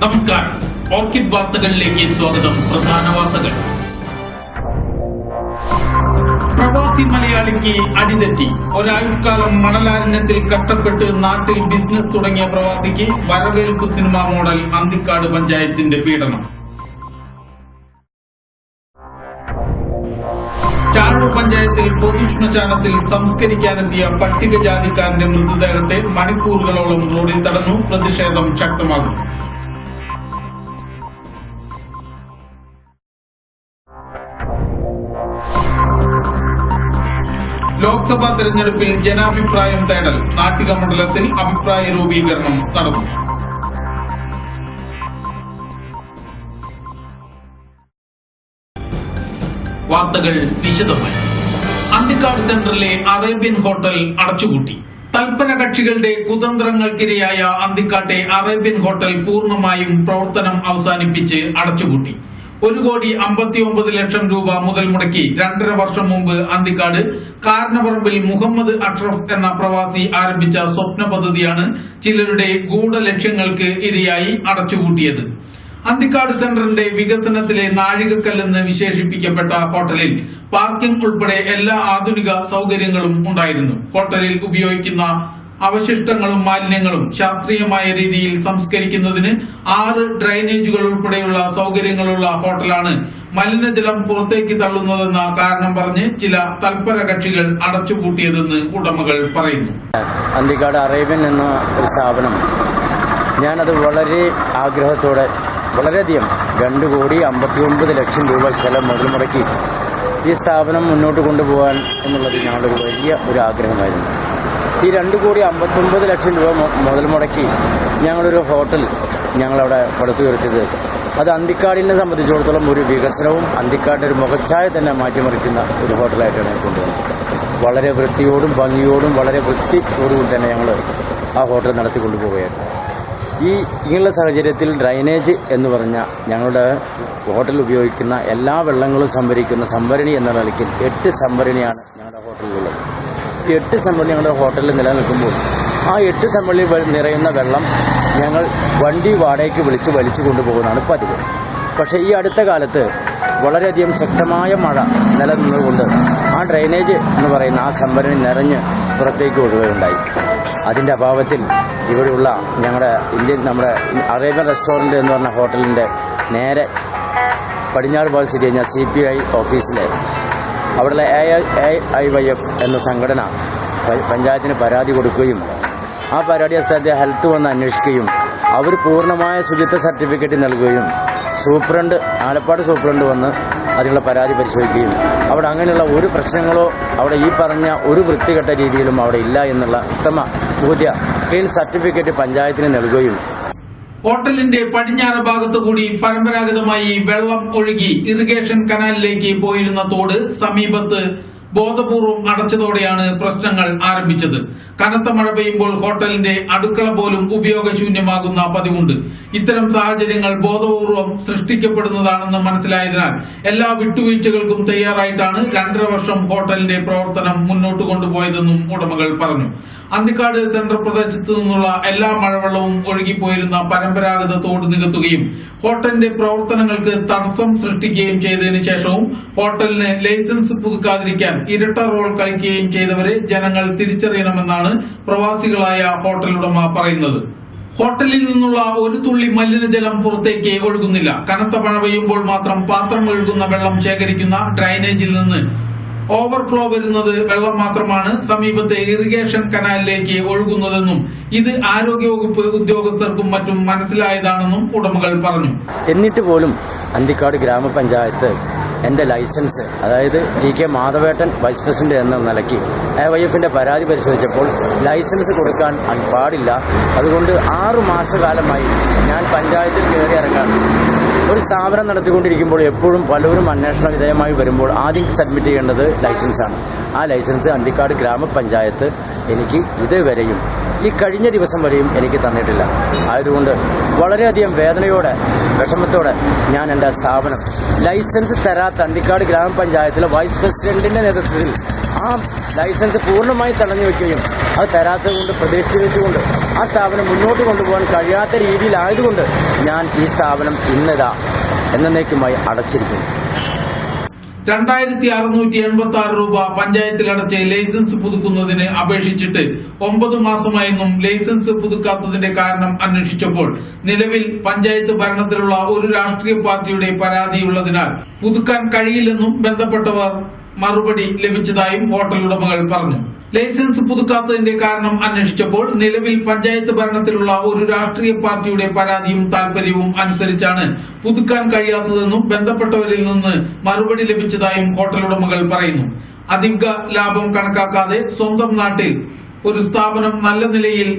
നമസ്കാരം. ഓർക്കിഡ് വാർത്തകളിലേക്ക് സ്വാഗതം. പ്രധാന വാർത്തകൾ. പ്രവാസി മലയാളിക്ക് അടിതെറ്റി. ഒരായുഷ്കാലം മണലാരണ്യത്തിൽ കഷ്ടപ്പെട്ട് നാട്ടിൽ ബിസിനസ് തുടങ്ങിയ പ്രവാസിക്ക് വരവേൽപ്പ് സിനിമാ മോഡൽ അന്തിക്കാട് പഞ്ചായത്തിന്റെ പീഡനം. ചാഴൂർ പഞ്ചായത്തിൽ പൊതുശ്മശാനത്തിൽ സംസ്കരിക്കാനെത്തിയ പട്ടികജാതിക്കാരന്റെ മൃതദേഹത്തെ മണിക്കൂറുകളോളം റോഡിൽ തടഞ്ഞു. പ്രതിഷേധം ശക്തമാകും. ലോക്സഭാ തെരഞ്ഞെടുപ്പിൽ ജനാഭിപ്രായം തേടൽ. നാട്ടിക മണ്ഡലത്തിൽ അഭിപ്രായ രൂപീകരണം നടന്നു. വാർത്തകൾ വിശദമായി. അന്തിക്കാട് സെന്ററിലെ അറേബ്യൻ ഹോട്ടൽ അടച്ചുപൂട്ടി. തൽപര കക്ഷികളുടെ കുതന്ത്രങ്ങൾക്കിരയായ അന്തിക്കാട്ടെ അറേബ്യൻ ഹോട്ടൽ പൂർണ്ണമായും പ്രവർത്തനം അവസാനിപ്പിച്ച് അടച്ചുപൂട്ടി. 1,59,00,000 രൂപ മുതൽ മുടക്കി 2.5 വർഷം മുമ്പ് അന്തിക്കാട് കാരണപറമ്പിൽ മുഹമ്മദ് അഷ്റഫ് എന്ന പ്രവാസി ആരംഭിച്ച സ്വപ്ന പദ്ധതിയാണ് ചിലരുടെ ഗൂഢലക്ഷ്യങ്ങൾക്ക് ഇരയായി അടച്ചുപൂട്ടിയത്. അന്തിക്കാട് സെന്ററിന്റെ വികസനത്തിലെ നാഴികക്കല്ലെന്ന് വിശേഷിപ്പിക്കപ്പെട്ട ഹോട്ടലിൽ പാർക്കിംഗ് ഉൾപ്പെടെ എല്ലാ ആധുനിക സൌകര്യങ്ങളും ഉണ്ടായിരുന്നു. ഹോട്ടലിൽ ഉപയോഗിക്കുന്ന അവശിഷ്ടങ്ങളും മാലിന്യങ്ങളും ശാസ്ത്രീയമായ രീതിയിൽ സംസ്കരിക്കുന്നതിന് 6 ഡ്രൈനേജുകൾ ഉൾപ്പെടെയുള്ള സൌകര്യങ്ങളുള്ള ഹോട്ടലാണ് മലിനജലം പുറത്തേക്ക് തള്ളുന്നതെന്ന കാരണം പറഞ്ഞ് ചില തൽപര കക്ഷികൾ അടച്ചുപൂട്ടിയതെന്ന് ഉടമകൾ പറയുന്നു. അന്തിക്കാട് അറേബ്യൻ എന്ന ഒരു സ്ഥാപനം, ഞാനത് വളരെ ആഗ്രഹത്തോടെ വളരെയധികം 2,59,00,000 രൂപ ചെലവ് മുതൽ മുടക്കി ഈ സ്ഥാപനം മുന്നോട്ട് കൊണ്ടുപോകാൻ എന്നുള്ളത് ഞങ്ങളുടെ വലിയ ഒരു ആഗ്രഹമായിരുന്നു. ഈ 2,59,00,000 രൂപ മുതൽ മുടക്കി ഞങ്ങളൊരു ഹോട്ടൽ ഞങ്ങളവിടെ പടുത്തുയർത്തിയത് അത് അന്തിക്കാടിനെ സംബന്ധിച്ചിടത്തോളം ഒരു വികസനവും അന്തിക്കാടിന്റെ ഒരു മുഖച്ഛായ തന്നെ മാറ്റിമറിക്കുന്ന ഒരു ഹോട്ടലായിട്ടാണ് കൊണ്ടുവന്നത്. വളരെ വൃത്തിയോടും ഭംഗിയോടും വളരെ വൃത്തിയോടും തന്നെ ഞങ്ങൾ ആ ഹോട്ടൽ നടത്തിക്കൊണ്ടുപോവുകയായിരുന്നു. ഇങ്ങനെയുള്ള സാഹചര്യത്തിൽ ഡ്രൈനേജ് എന്ന് പറഞ്ഞാൽ ഞങ്ങളുടെ ഹോട്ടലിൽ ഉപയോഗിക്കുന്ന എല്ലാ വെള്ളങ്ങളും സംഭരിക്കുന്ന സംഭരണി എന്ന നിലയ്ക്ക് 8 സംഭരണിയാണ് ഞങ്ങളുടെ ഹോട്ടലിലുള്ളത്. ഈ 8 സംഭരണി ഞങ്ങളുടെ ഹോട്ടലിൽ നിലനിൽക്കുമ്പോൾ ആ 8 സംഭരണിയിൽ നിറയുന്ന വെള്ളം ഞങ്ങൾ വണ്ടി വാടകയ്ക്ക് വിളിച്ച് വലിച്ചു കൊണ്ടുപോകുന്നതാണ് പതിവ്. പക്ഷേ ഈ അടുത്ത കാലത്ത് വളരെയധികം ശക്തമായ മഴ നിലനിന്നുകൊണ്ട് ആ ഡ്രൈനേജ് എന്ന് പറയുന്ന ആ സംഭരണി നിറഞ്ഞ് പുറത്തേക്ക് ഒഴുകുകയുണ്ടായി. അതിൻ്റെ അഭാവത്തിൽ ഇവിടെയുള്ള നമ്മുടെ അറേബ്യൻ റെസ്റ്റോറൻറ്റ് എന്ന് പറഞ്ഞ ഹോട്ടലിൻ്റെ നേരെ പടിഞ്ഞാറ് ഭാഗത്ത് സ്ഥിതി കഴിഞ്ഞാൽ CPI ഓഫീസിലെ അവിടെയുള്ള AIYF എന്ന സംഘടന പഞ്ചായത്തിന് പരാതി കൊടുക്കുകയും ആ പരാതി അടിസ്ഥാനത്തിൽ ഹെൽത്ത് വന്ന് അന്വേഷിക്കുകയും അവർ പൂർണ്ണമായ ശുചിത്വ സർട്ടിഫിക്കറ്റ് നൽകുകയും ആലപ്പാട് സൂപ്രണ്ട് വന്ന് അതിനുള്ള പരാതി പരിശോധിക്കുകയും അവിടെ അങ്ങനെയുള്ള ഒരു പ്രശ്നങ്ങളോ അവിടെ ഈ പറഞ്ഞ ഒരു വൃത്തികെട്ട രീതിയിലും അവിടെ ഇല്ല എന്നുള്ള ഉത്തമ ബോധ്യ ക്ലീൻ സർട്ടിഫിക്കറ്റ് പഞ്ചായത്തിന് നൽകുകയും ഹോട്ടലിന്റെ പടിഞ്ഞാറ് ഭാഗത്തുകൂടി പരമ്പരാഗതമായി വെള്ളം ഒഴുകി ഇറിഗേഷൻ കനാലിലേക്ക് പോയിരുന്ന തോട് സമീപത്ത് ബോധപൂർവം അടച്ചതോടെയാണ് പ്രശ്നങ്ങൾ ആരംഭിച്ചത്. കനത്ത മഴ പെയ്യുമ്പോൾ ഹോട്ടലിന്റെ അടുക്കള പോലും ഉപയോഗശൂന്യമാകുന്ന പതിവുണ്ട്. ഇത്തരം സാഹചര്യങ്ങൾ ബോധപൂർവം സൃഷ്ടിക്കപ്പെടുന്നതാണെന്ന് മനസ്സിലായതിനാൽ എല്ലാ വിട്ടുവീഴ്ചകൾക്കും തയ്യാറായിട്ടാണ് 2.5 വർഷം ഹോട്ടലിന്റെ പ്രവർത്തനം മുന്നോട്ട് കൊണ്ടുപോയതെന്നും ഉടമകൾ പറഞ്ഞു. അന്തിക്കാട് സെൻട്രൽ പ്രദേശത്തു നിന്നുള്ള എല്ലാ മഴവെള്ളവും ഒഴുകിപ്പോയിരുന്ന പരമ്പരാഗത തോട് നികത്തുകയും ഹോട്ടലിന്റെ പ്രവർത്തനങ്ങൾക്ക് തടസ്സം സൃഷ്ടിക്കുകയും ചെയ്തതിനു ശേഷവും ഹോട്ടലിന് ലൈസൻസ് പുതുക്കാതിരിക്കാൻ ഇരട്ട റോൾ കളിക്കുകയും ചെയ്തവരെ ജനങ്ങൾ തിരിച്ചറിയണമെന്നാണ് പ്രവാസികളായ ഹോട്ടൽ ഉടമ പറയുന്നത്. ഹോട്ടലിൽ നിന്നുള്ള ഒരു തുള്ളി മലിനജലം പുറത്തേക്ക് ഒഴുകുന്നില്ല. കനത്ത മഴ പെയ്യുമ്പോൾ മാത്രം പാത്രം ഒഴുകുന്ന വെള്ളം ശേഖരിക്കുന്ന ഡ്രൈനേജിൽ നിന്ന് ഓവർഫ്ലോ വരുന്നത് വെള്ളം മാത്രമാണ് സമീപത്തെ ഇറിഗേഷൻ കനാലിലേക്ക് ഒഴുകുന്നതെന്നും ഇത് ആരോഗ്യവകുപ്പ് ഉദ്യോഗസ്ഥർക്കും മറ്റും മനസ്സിലായതാണെന്നും ഉടമകൾ പറഞ്ഞു. എന്നിട്ട് പോലും അന്തിക്കാട് ഗ്രാമപഞ്ചായത്ത് എൻ്റെ ലൈസൻസ്, അതായത് TK മാധവേട്ടൻ വൈസ് പ്രസിഡന്റ് എന്ന നിലയ്ക്ക് AIYFന്റെ പരാതി പരിശോധിച്ചപ്പോൾ ലൈസൻസ് കൊടുക്കാൻ പാടില്ല. അതുകൊണ്ട് 6 മാസക്കാലമായി ഞാൻ പഞ്ചായത്തിൽ കയറി ഇറങ്ങാൻ ഒരു സ്ഥാപനം നടത്തിക്കൊണ്ടിരിക്കുമ്പോൾ എപ്പോഴും പലരും അന്വേഷണ വിധേയമായി വരുമ്പോൾ ആദ്യം സബ്മിറ്റ് ചെയ്യേണ്ടത് ലൈസൻസാണ്. ആ ലൈസൻസ് അന്തിക്കാട് ഗ്രാമപഞ്ചായത്ത് എനിക്ക് ഇതുവരെയും ഈ കഴിഞ്ഞ ദിവസം വരെയും എനിക്ക് തന്നിട്ടില്ല. ആയതുകൊണ്ട് വളരെയധികം വേദനയോടെ വിഷമത്തോടെ ഞാൻ എൻ്റെ സ്ഥാപനം ലൈസൻസ് തരാത്ത അന്തിക്കാട് ഗ്രാമപഞ്ചായത്തിലെ വൈസ് പ്രസിഡന്റിന്റെ നേതൃത്വത്തിൽ ആ ലൈസൻസ് പൂർണ്ണമായി തടഞ്ഞു വെക്കുകയും അത് തരാത്തത് കൊണ്ട് പ്രതിഷേധിച്ചുകൊണ്ട് ആ സ്ഥാപനം മുന്നോട്ട് കൊണ്ടുപോകാൻ കഴിയാത്ത രീതിയിലായതുകൊണ്ട് ഞാൻ ഈ സ്ഥാപനം ഇന്നതാ എന്നേക്കുമായി അടച്ചിരിക്കുന്നു. 2686 രൂപ പഞ്ചായത്തിലടച്ച് ലൈസൻസ് പുതുക്കുന്നതിന് അപേക്ഷിച്ചിട്ട് 9 മാസമായെന്നും ലൈസൻസ് പുതുക്കാത്തതിന്റെ കാരണം അന്വേഷിച്ചപ്പോൾ നിലവിൽ പഞ്ചായത്ത് ഭരണത്തിലുള്ള ഒരു രാഷ്ട്രീയ പാർട്ടിയുടെ പരാതിയുള്ളതിനാൽ പുതുക്കാൻ കഴിയില്ലെന്നും ബന്ധപ്പെട്ടവർ മറുപടി ലഭിച്ചതായും ഹോട്ടൽ ഉടമകൾ പറഞ്ഞു. ലൈസൻസ് പുതുക്കാത്തതിന്റെ കാരണം അന്വേഷിച്ചപ്പോൾ നിലവിൽ പഞ്ചായത്ത് ഭരണത്തിലുള്ള ഒരു രാഷ്ട്രീയ പാർട്ടിയുടെ പരാതിയും താൽപര്യവും അനുസരിച്ചാണ് പുതുക്കാൻ കഴിയാത്തതെന്നും ബന്ധപ്പെട്ടവരിൽ നിന്ന് മറുപടി ലഭിച്ചതായും ഹോട്ടൽ ഉടമകൾ പറയുന്നു. അധിക ലാഭം കണക്കാക്കാതെ സ്വന്തം നാട്ടിൽ ഒരു സ്ഥാപനം നല്ല നിലയിൽ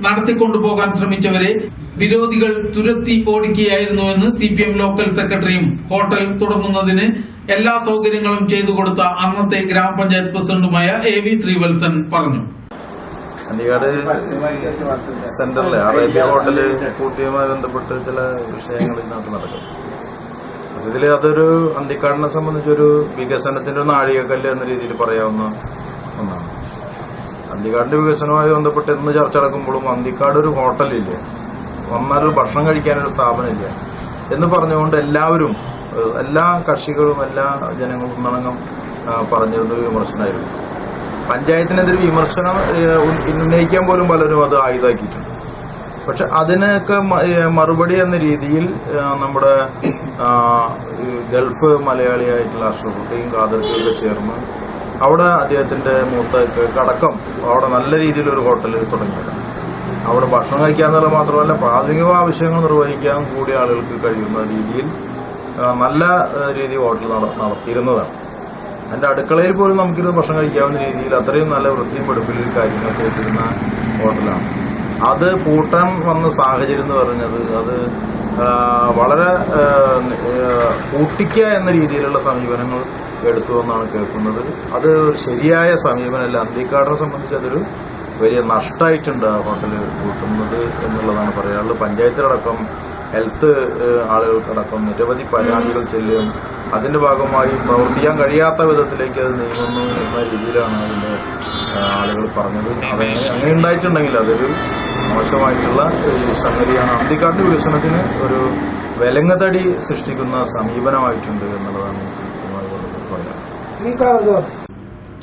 നടത്തിക്കൊണ്ടുപോകാൻ ശ്രമിച്ചവരെ വിരോധികൾ തുരത്തി ഓടിക്കുകയായിരുന്നുവെന്ന് CPM ലോക്കൽ സെക്രട്ടറിയും ഹോട്ടൽ തുടങ്ങുന്നതിന് എല്ലാ സൗകര്യങ്ങളും ചെയ്തു കൊടുത്ത അന്നത്തെ ഗ്രാമപഞ്ചായത്ത് പ്രസിഡന്റുമായ AV ശ്രീവത്സൻ പറഞ്ഞു. അന്തിക്കാട് സെന്ററിലെ അറേബ്യ ഹോട്ടല് പൂട്ടിയുമായി ബന്ധപ്പെട്ട് ചില വിഷയങ്ങൾ ഇതിനകത്ത് നടക്കും. ഇതിൽ അതൊരു അന്തിക്കാടിനെ സംബന്ധിച്ചൊരു വികസനത്തിന്റെ ഒരു നാഴികക്കല്ല് എന്ന രീതിയിൽ പറയാവുന്ന ഒന്നാണ്. അന്തിക്കാടിന്റെ വികസനവുമായി ബന്ധപ്പെട്ട് ഇന്ന് ചർച്ച നടക്കുമ്പോഴും അന്തിക്കാട് ഒരു ഹോട്ടലില്ല, വന്നാലൊരു ഭക്ഷണം കഴിക്കാനൊരു സ്ഥാപനമില്ല എന്ന് പറഞ്ഞുകൊണ്ട് എല്ലാവരും, എല്ലാ കക്ഷികളും, എല്ലാ ജനങ്ങളും ഒന്നടങ്കം പറഞ്ഞിരുന്നൊരു വിമർശനമായിരുന്നു. പഞ്ചായത്തിനെതിരെ വിമർശനം ഉന്നയിക്കാൻ പോലും പലരും അത് ആയുധമാക്കിയിട്ടുണ്ട്. പക്ഷെ അതിനൊക്കെ മറുപടി എന്ന രീതിയിൽ നമ്മുടെ ഗൾഫ് മലയാളിയായിട്ടുള്ള അഷ്റഫുദ്ദീൻ ഖാദർക്കൊക്കെ ചേർന്ന് അവിടെ അദ്ദേഹത്തിന്റെ മൂത്തക്കടക്കം അവിടെ നല്ല രീതിയിലൊരു ഹോട്ടൽ തുടങ്ങിയത്. അവിടെ ഭക്ഷണം കഴിക്കാന്നുള്ള മാത്രമല്ല പ്രാഥമിക ആവശ്യങ്ങൾ നിർവഹിക്കാൻ കൂടിയ ആളുകൾക്ക് കഴിയുന്ന രീതിയിൽ നല്ല രീതിയിൽ ഹോട്ടൽ നടത്തിയിരുന്നതാണ്. അതിന്റെ അടുക്കളയിൽ പോലും നമുക്കിരുന്ന് ഭക്ഷണം കഴിക്കാവുന്ന രീതിയിൽ അത്രയും നല്ല വൃത്തിയും വെടുപ്പിലും കാര്യങ്ങളൊക്കെ എത്തിരുന്ന ഹോട്ടലാണ്. അത് പൂട്ടാൻ വന്ന സാഹചര്യം എന്ന് പറഞ്ഞത് അത് വളരെ പൂട്ടിക്കുക എന്ന രീതിയിലുള്ള സമീപനങ്ങൾ എടുത്തു എന്നാണ് കേൾക്കുന്നത്. അത് ശരിയായ സമീപനമല്ല. അന്തിക്കാടിനെ സംബന്ധിച്ച് അതൊരു വലിയ നഷ്ടമായിട്ടുണ്ട് ആ ഹോട്ടൽ കൂട്ടുന്നത് എന്നുള്ളതാണ് പറയാനുള്ളത്. പഞ്ചായത്തിലടക്കം ഹെൽത്ത് ആളുകൾക്കടക്കം നിരവധി പരാതികൾ ചെല്ലും. അതിന്റെ ഭാഗമായി പ്രവർത്തിക്കാൻ കഴിയാത്ത വിധത്തിലേക്ക് അത് നീങ്ങുന്നു എന്ന രീതിയിലാണ് അതിന്റെ ആളുകൾ പറഞ്ഞത്. അങ്ങനെ ഉണ്ടായിട്ടുണ്ടെങ്കിൽ അതൊരു മോശമായിട്ടുള്ള സംഗതിയാണ്. അന്തിക്കാടിന്റെ വികസനത്തിന് ഒരു വിലങ്ങുതടി സൃഷ്ടിക്കുന്ന സമീപനമായിട്ടുണ്ട് എന്നുള്ളതാണ് പറയാം.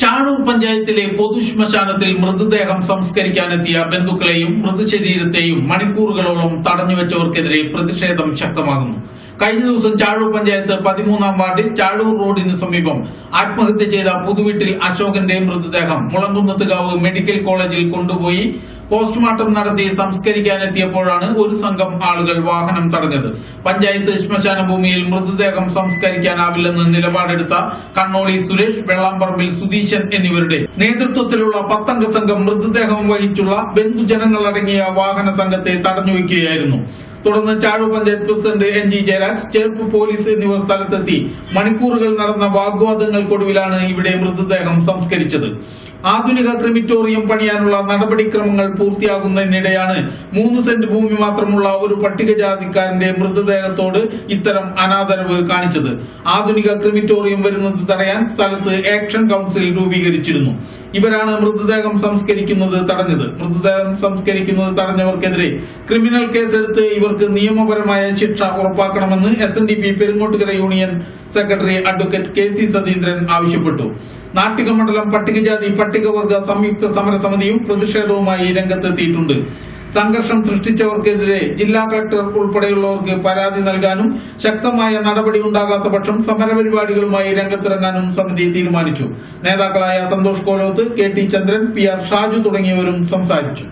ചാഴൂർ പഞ്ചായത്തിലെ പൊതുശ്മശാനത്തിൽ മൃതദേഹം സംസ്കരിക്കാനെത്തിയ ബന്ധുക്കളെയും മൃതശരീരത്തെയും മണിക്കൂറുകളോളം തടഞ്ഞുവെച്ചവർക്കെതിരെ പ്രതിഷേധം ശക്തമാകുന്നു. കഴിഞ്ഞ ദിവസം ചാഴൂർ പഞ്ചായത്ത് 13-ാം വാർഡിൽ ചാഴൂർ റോഡിന് സമീപം ആത്മഹത്യ ചെയ്ത പുതുവീട്ടിൽ അശോകന്റെ മൃതദേഹം മുളങ്കുന്നത്തുകാവ് മെഡിക്കൽ കോളേജിൽ കൊണ്ടുപോയി പോസ്റ്റ്മോർട്ടം നടത്തി സംസ്കരിക്കാനെത്തിയപ്പോഴാണ് ഒരു സംഘം ആളുകൾ വാഹനം തടഞ്ഞത്. പഞ്ചായത്ത് ശ്മശാന ഭൂമിയിൽ മൃതദേഹം സംസ്കരിക്കാനാവില്ലെന്ന് നിലപാടെടുത്ത കണ്ണോളി സുരേഷ്, വെള്ളാമ്പറമ്പിൽ സുധീശൻ എന്നിവരുടെ നേതൃത്വത്തിലുള്ള 10-അംഗ സംഘം മൃതദേഹം വഹിച്ചുള്ള ബന്ധുജനങ്ങളടങ്ങിയ വാഹന സംഘത്തെ തടഞ്ഞുവെക്കുകയായിരുന്നു. തുടർന്ന് Chazhoor panchayat president NG Jayaraj, Cherpu police എന്നിവർ സ്ഥലത്തെത്തി മണിക്കൂറുകൾ നടന്ന വാഗ്വാദങ്ങൾക്കൊടുവിലാണ് ഇവിടെ മൃതദേഹം സംസ്കരിച്ചത്. ആധുനിക ക്രിമിറ്റോറിയം പണിയാനുള്ള നടപടിക്രമങ്ങൾ പൂർത്തിയാകുന്നതിനിടെയാണ് 3 സെന്റ് ഭൂമി മാത്രമുള്ള ഒരു പട്ടികജാതിക്കാരന്റെ മൃതദേഹത്തോട് ഇത്തരം അനാദരവ് കാണിച്ചത്. ആധുനിക ക്രിമിറ്റോറിയം വരുന്നത് തടയാൻ സ്ഥലത്ത് ആക്ഷൻ കൌൺസിൽ രൂപീകരിച്ചിരുന്നു. ഇവരാണ് മൃതദേഹം സംസ്കരിക്കുന്നത് തടഞ്ഞത്. മൃതദേഹം സംസ്കരിക്കുന്നത് തടഞ്ഞവർക്കെതിരെ ക്രിമിനൽ കേസെടുത്ത് ഇവർക്ക് നിയമപരമായ ശിക്ഷ ഉറപ്പാക്കണമെന്ന് SNDP Perungottukara union secretary advocate KC Satheendran ആവശ്യപ്പെട്ടു. നാട്ടിക മണ്ഡലം പട്ടികജാതി പട്ടികവർഗ സംയുക്ത സമരസമിതിയും പ്രതിഷേധവുമായി രംഗത്തെത്തിയിട്ടുണ്ട്. സംഘർഷം സൃഷ്ടിച്ചവർക്കെതിരെ ജില്ലാ കളക്ടർ ഉൾപ്പെടെയുള്ളവർക്ക് പരാതി നൽകാനും ശക്തമായ നടപടി ഉണ്ടാകാത്ത പക്ഷം സമരപരിപാടികളുമായി രംഗത്തിറങ്ങാനും സമിതി തീരുമാനിച്ചു. നേതാക്കളായ സന്തോഷ് കോലോത്ത്, KT ചന്ദ്രൻ, PR ഷാജു തുടങ്ങിയവരും സംസാരിച്ചു.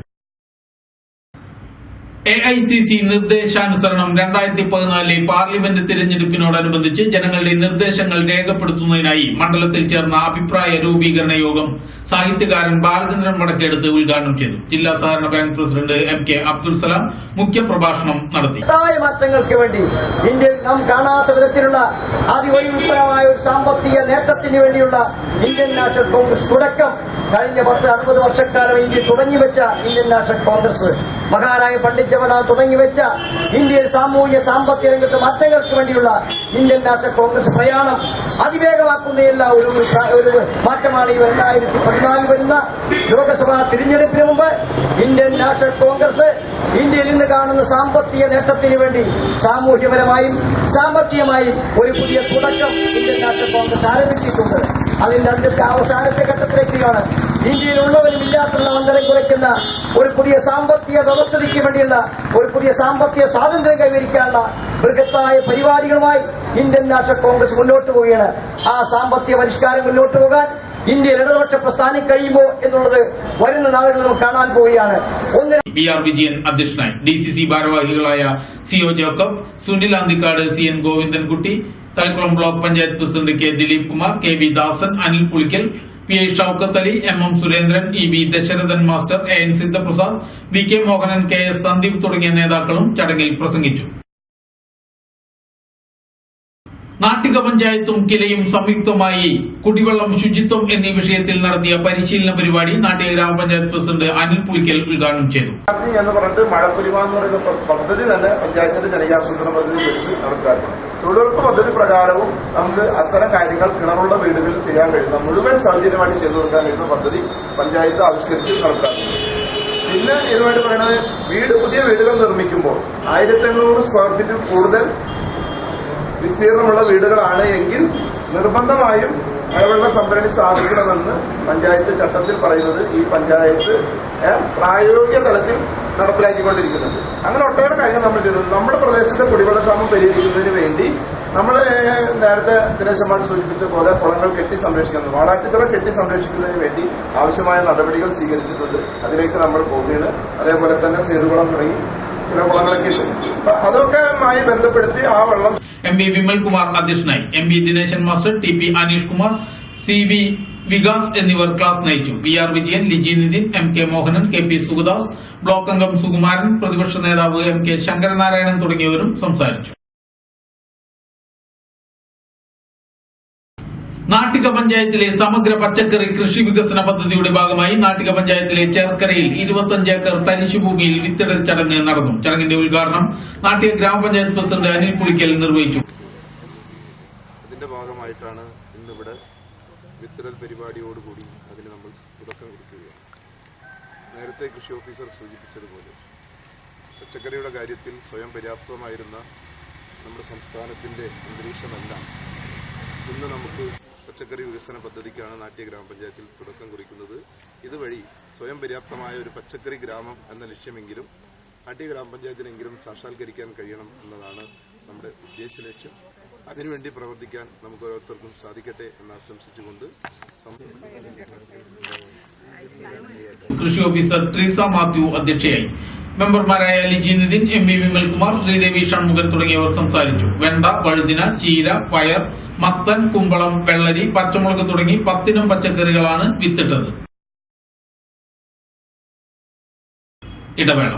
AICC നിർദ്ദേശാനുസരണം 2014 പാർലമെന്റ് തിരഞ്ഞെടുപ്പിനോടനുബന്ധിച്ച് ജനങ്ങളുടെ നിർദ്ദേശങ്ങൾ രേഖപ്പെടുത്തുന്നതിനായി മണ്ഡലത്തിൽ ചേർന്ന അഭിപ്രായ രൂപീകരണ യോഗം സാഹിത്യകാരൻ ബാലചന്ദ്രൻ വടക്കേടുത്ത് ഉദ്ഘാടനം ചെയ്തു. ജില്ലാ സഹകരണ bank president MK Abdul Salam മുഖ്യപ്രഭാഷണം നടത്തി. മാറ്റങ്ങൾക്ക് വേണ്ടി ഇന്ത്യയിൽ നാം കാണാത്ത വിധത്തിലുള്ള അതിവൈവിധ്യമായ ഒരു സാമ്പത്തിക നേട്ടത്തിന് വേണ്ടിയുള്ള ഇന്ത്യൻ നാഷണൽ കോൺഗ്രസ് തുടക്കം കഴിഞ്ഞ 10-60 വർഷക്കാലം ഇന്ത്യ തുടങ്ങിവെച്ച ഇന്ത്യൻ നാഷണൽ കോൺഗ്രസ് മഹാനായ പണ്ഡിറ്റ് ജവഹർലാൽ തുടങ്ങിവെച്ച ഇന്ത്യയിൽ സാമൂഹ്യ സാമ്പത്തിക രംഗത്ത് മാറ്റങ്ങൾക്ക് വേണ്ടിയുള്ള ഇന്ത്യൻ നാഷണൽ കോൺഗ്രസ് പ്രയാണം അതിവേഗമാക്കുന്നതിനുള്ള ഒരു മാറ്റമാണ് ഈ 2014 വരുന്ന ലോക്സഭാ തിരഞ്ഞെടുപ്പിന് മുമ്പ് ഇന്ത്യൻ നാഷണൽ കോൺഗ്രസ് ഇന്ത്യയിൽ ഇന്ന് കാണുന്ന സാമ്പത്തിക നേട്ടത്തിന് വേണ്ടി സാമൂഹ്യപരമായും സാമ്പത്തികമായും ഒരു പുതിയ തുടക്കം ഇന്ത്യൻ നാഷണൽ കോൺഗ്രസ് ആരംഭിച്ചിട്ടുണ്ട്. അതിന്റെ അവസാനത്തെ ഘട്ടത്തിലേക്കാണ് ഇന്ത്യയിലുള്ളവരും ഇല്ലാത്തുള്ള അന്തരം കുറയ്ക്കുന്ന ഒരു പുതിയ സാമ്പത്തിക വ്യവസ്ഥയ്ക്ക് വേണ്ടിയുള്ള ഒരു പുതിയ സാമ്പത്തിക സ്വാതന്ത്ര്യം കൈവരിക്കാനുള്ള ബൃഹത്തായ പരിപാടികളുമായി ഇന്ത്യൻ നാഷണൽ കോൺഗ്രസ് മുന്നോട്ട് പോവുകയാണ്. ആ സാമ്പത്തിക പരിഷ്കാരം മുന്നോട്ട് പോകാൻ ഇന്ത്യയിൽ ഇടതുപക്ഷ പ്രസ്ഥാനം കഴിയുമോ എന്നുള്ളത് വരുന്ന നാളുകളിൽ നമുക്ക് കാണാൻ പോവുകയാണ്. PR വിജയൻ അധ്യക്ഷനായി. DCC ഭാരവാഹികളായ CO Jacob, Sunil Anthikad, CN Govindankutty, Thalikulam block panchayat president K Dileep Kumar, KV Dasan, Anil Pulikkal, PI Shoukath Ali, MM Surendran, EB Dasharathan master, AN Sidhaprasad, VK Mohanan, KS Sandeep തുടങ്ങിയ നേതാക്കളും ചടങ്ങിൽ പ്രസംഗിച്ചു. നാട്ടിക പഞ്ചായത്തും കിലയും സംയുക്തമായി കുടിവെള്ളം, ശുചിത്വം എന്നീ വിഷയത്തിൽ നടത്തിയ പരിശീലന പരിപാടി നാട്ടിക ഗ്രാമപഞ്ചായത്ത് പ്രസിഡന്റ് അനിൽ പുളിക്കൽ ഉദ്ഘാടനം ചെയ്തു. എന്ന് പറഞ്ഞിട്ട് മഴപ്പുലിമ എന്ന് പറയുന്ന പദ്ധതി തന്നെ പഞ്ചായത്തിന്റെ ജനകീയാസൂത്രണ പദ്ധതി വെച്ച് നടപ്പിലാക്കണം. തൊഴിലുറപ്പ് പദ്ധതി പ്രകാരവും നമുക്ക് അത്തരം കാര്യങ്ങൾ കിണറുള്ള വീടുകളിൽ ചെയ്യാൻ കഴിയുന്ന മുഴുവൻ സൗജന്യമായിട്ട് ചെയ്തു കൊടുക്കാൻ കഴിയുന്ന പദ്ധതി പഞ്ചായത്ത് ആവിഷ്കരിച്ച് നടപ്പിലാക്കുന്നു. പിന്നെ ഇതുമായിട്ട് പറയുന്നത് പുതിയ വീടുകൾ നിർമ്മിക്കുമ്പോൾ 1500 സ്ക്വയർ ഫീറ്റിൽ കൂടുതൽ വിസ്തീർണമുള്ള വീടുകളാണ് എങ്കിൽ നിർബന്ധമായും മഴവെള്ള സംഭരണി സ്ഥാപിക്കണമെന്ന് പഞ്ചായത്ത് ചട്ടത്തിൽ പറയുന്നത് ഈ പഞ്ചായത്ത് പ്രായോഗിക തലത്തിൽ നടപ്പിലാക്കിക്കൊണ്ടിരിക്കുന്നുണ്ട്. അങ്ങനെ ഒട്ടേറെ കാര്യങ്ങൾ നമ്മൾ ചെയ്തത് നമ്മുടെ പ്രദേശത്തെ കുടിവെള്ളക്ഷാമം പരിഹരിക്കുന്നതിന് വേണ്ടി നമ്മൾ നേരത്തെ ദിനേശന്മാർ സൂചിപ്പിച്ച പോലെ കുളങ്ങൾ കെട്ടി സംരക്ഷിക്കുന്നത്, വാളാട്ടിത്തറ കെട്ടി സംരക്ഷിക്കുന്നതിന് വേണ്ടി ആവശ്യമായ നടപടികൾ സ്വീകരിച്ചിട്ടുണ്ട്. അതിലേക്ക് നമ്മൾ പോവുകയാണ്. അതേപോലെ തന്നെ സേതുകുളം തുടങ്ങി ചില കുളങ്ങളൊക്കെ ഉണ്ട്. അതൊക്കെയുമായി ബന്ധപ്പെടുത്തി ആ വെള്ളം MB വിമൽകുമാർ അധ്യക്ഷനായി. MB Dineshan master, TP Aneesh Kumar, CV Vikas എന്നിവർ ക്ലാസ് നയിച്ചു. PR Vijayan, Liji Nithin, MK Mohanan, KP Sugadas, block അംഗം സുകുമാരൻ, പ്രതിപക്ഷ നേതാവ് MK ശങ്കരനാരായണൻ തുടങ്ങിയവരും സംസാരിച്ചു. നാട്ടിക പഞ്ചായത്തിലെ സമഗ്ര പച്ചക്കറി കൃഷി വികസന പദ്ധതിയുടെ ഭാഗമായി നാട്ടിക പഞ്ചായത്തിലെ ചേർക്കരയിൽ 25 ഏക്കർ തരിശുഭൂമിയിൽ വിത്തിടൽ ചടങ്ങ് നടന്നു. ചടങ്ങിന്റെ ഉദ്ഘാടനം നാട്ടിക ഗ്രാമപഞ്ചായത്ത് പ്രസിഡന്റ് അനിൽ പുളിക്കൽ നിർവഹിച്ചു. അതിന്റെ ഭാഗമായിട്ടാണ് ഇന്നിവിടെ വിത്തിടൽ പരിപാടിയോടുകൂടി അതിന് നമ്മൾ തുടക്കം കുറിക്കുകയാണ്. നേരത്തെ കൃഷി ഓഫീസർ സൂചിപ്പിച്ചതുപോലെ പച്ചക്കറിയുടെ കാര്യത്തിൽ സ്വയം പര്യാപ്തമായിരുന്ന നമ്മുടെ സംസ്ഥാനത്തിന്റെ അന്തരീക്ഷമെല്ലാം ഇന്ന് നമുക്ക് പച്ചക്കറി വികസന പദ്ധതിക്കാണ് നാട്ടിക ഗ്രാമപഞ്ചായത്തിൽ തുടക്കം കുറിക്കുന്നത്. ഇതുവഴി സ്വയം പര്യാപ്തമായ ഒരു പച്ചക്കറി ഗ്രാമം എന്ന ലക്ഷ്യമെങ്കിലും നാട്ടിക ഗ്രാമപഞ്ചായത്തിനെങ്കിലും സാക്ഷാത്കരിക്കാൻ കഴിയണം എന്നതാണ് നമ്മുടെ ഉദ്ദേശ ലക്ഷ്യം. അതിനുവേണ്ടി പ്രവർത്തിക്കാൻ നമുക്ക് ഓരോരുത്തർക്കും സാധിക്കട്ടെ എന്ന് ആശംസിച്ചുകൊണ്ട് കൃഷി ഓഫീസർ ട്രീസ മാത്യു അധ്യക്ഷയായി. മെമ്പർമാരായ ലിജി നിതിൻ, MB വിമൽകുമാർ, ശ്രീദേവി ഷൺമുഖൻ തുടങ്ങിയവർ സംസാരിച്ചു. വെണ്ട, വഴുതിന, ചീര, പയർ, മത്തൻ, കുമ്പളം, വെള്ളരി, പച്ചമുളക് തുടങ്ങി 10 ഇനം പച്ചക്കറികളാണ് വിത്തിട്ടത്. ഇടവേള.